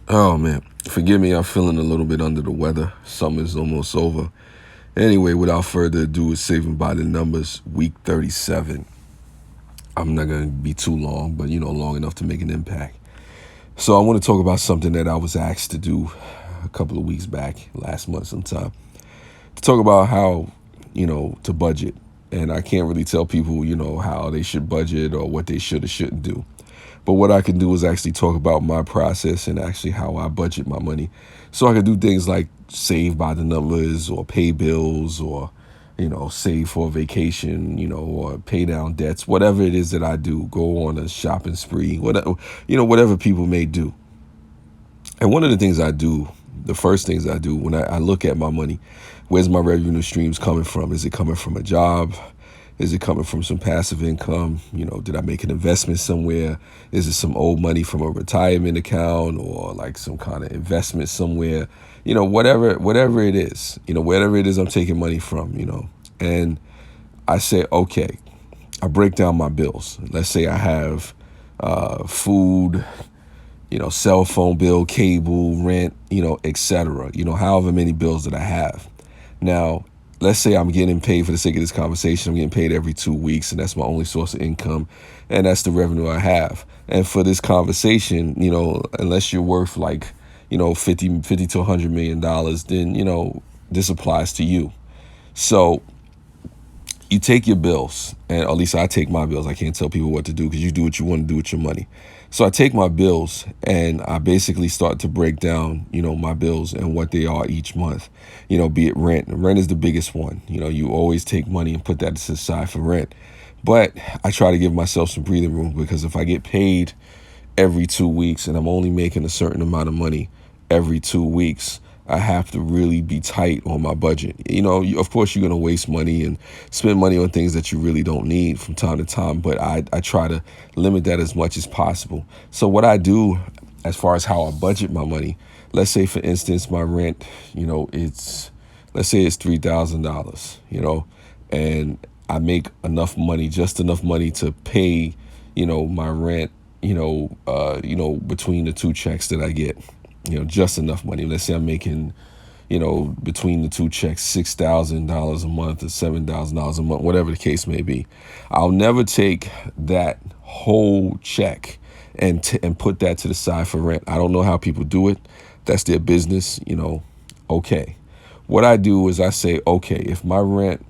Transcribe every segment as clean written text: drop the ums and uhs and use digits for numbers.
Oh man, forgive me. I'm feeling a little bit under the weather. Summer's almost over. Anyway, without further ado, it's Saving by the Numbers, week 37. I'm not going to be too long, but long enough to make an impact. So I want to talk about something that I was asked to do a couple of weeks back, last month sometime, to talk about how, to budget. And I can't really tell people, how they should budget or what they should or shouldn't do. But what I can do is actually talk about my process and actually how I budget my money. So I can do things like save by the numbers or pay bills or, save for a vacation, or pay down debts, whatever it is that I do, go on a shopping spree, whatever, whatever people may do. And one of the things I do, the first things I do when I look at my money, where's my revenue streams coming from? Is it coming from a job? Is it coming from some passive income? Did I make an investment somewhere? Is it some old money from a retirement account or like some kind of investment somewhere? Whatever it is, wherever it is I'm taking money from, and I say, okay, I break down my bills. Let's say I have food, cell phone bill, cable, rent, et cetera, however many bills that I have. Now, let's say I'm getting paid, for the sake of this conversation, I'm getting paid every 2 weeks, and that's my only source of income, and that's the revenue I have. And for this conversation, unless you're worth like, 50 to $100 million, then, this applies to you. So you take your bills, and at least I take my bills. I can't tell people what to do because you do what you want to do with your money. So I take my bills and I basically start to break down, my bills and what they are each month, be it rent. Rent is the biggest one. You always take money and put that to the side for rent. But I try to give myself some breathing room because if I get paid every 2 weeks and I'm only making a certain amount of money every 2 weeks, I have to really be tight on my budget. Of course, you're going to waste money and spend money on things that you really don't need from time to time, but I try to limit that as much as possible. So what I do as far as how I budget my money, let's say, for instance, my rent, let's say it's $3,000, and I make enough money, just enough money to pay, my rent, between the two checks that I get. Just enough money. Let's say I'm making, between the two checks, $6,000 a month or $7,000 a month, whatever the case may be. I'll never take that whole check and put that to the side for rent. I don't know how people do it. That's their business, okay. What I do is I say, okay, if my rent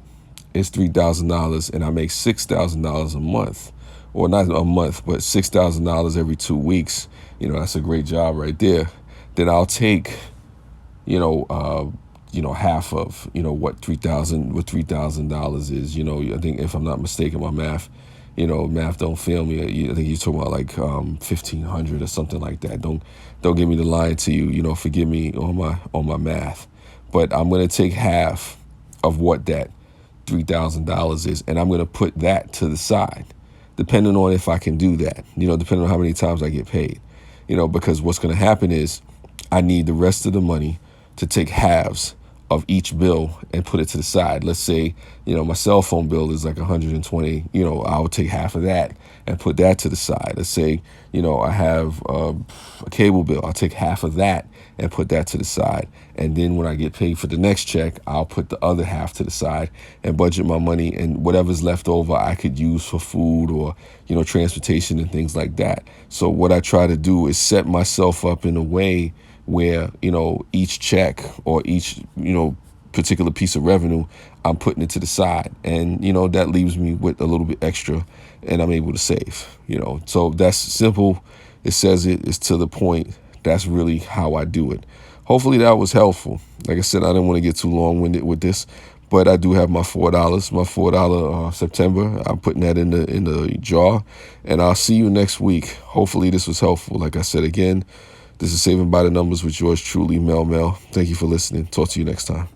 is $3,000 and I make $6,000 a month, or not a month, but $6,000 every 2 weeks, that's a great job right there. Then I'll take, half of, what $3,000 is. I think, if I'm not mistaken, my math don't fail me. I think you're talking about like 1,500 or something like that. Don't give me the line to you. Forgive me on my math, but I'm gonna take half of what that $3,000 is, and I'm gonna put that to the side, depending on if I can do that. Depending on how many times I get paid. Because what's gonna happen is I need the rest of the money to take halves of each bill and put it to the side. Let's say, my cell phone bill is like 120, I'll take half of that and put that to the side. Let's say, I have a cable bill. I'll take half of that and put that to the side. And then when I get paid for the next check, I'll put the other half to the side and budget my money, and whatever's left over I could use for food or, transportation and things like that. So what I try to do is set myself up in a way where, each check or each, particular piece of revenue, I'm putting it to the side. And, that leaves me with a little bit extra and I'm able to save, So that's simple. It says it's to the point. That's really how I do it. Hopefully that was helpful. Like I said, I didn't want to get too long-winded with this, but I do have my $4 September. I'm putting that in the jar, and I'll see you next week. Hopefully this was helpful. Like I said, again, this is Saving by the Numbers with yours truly, Mel. Thank you for listening. Talk to you next time.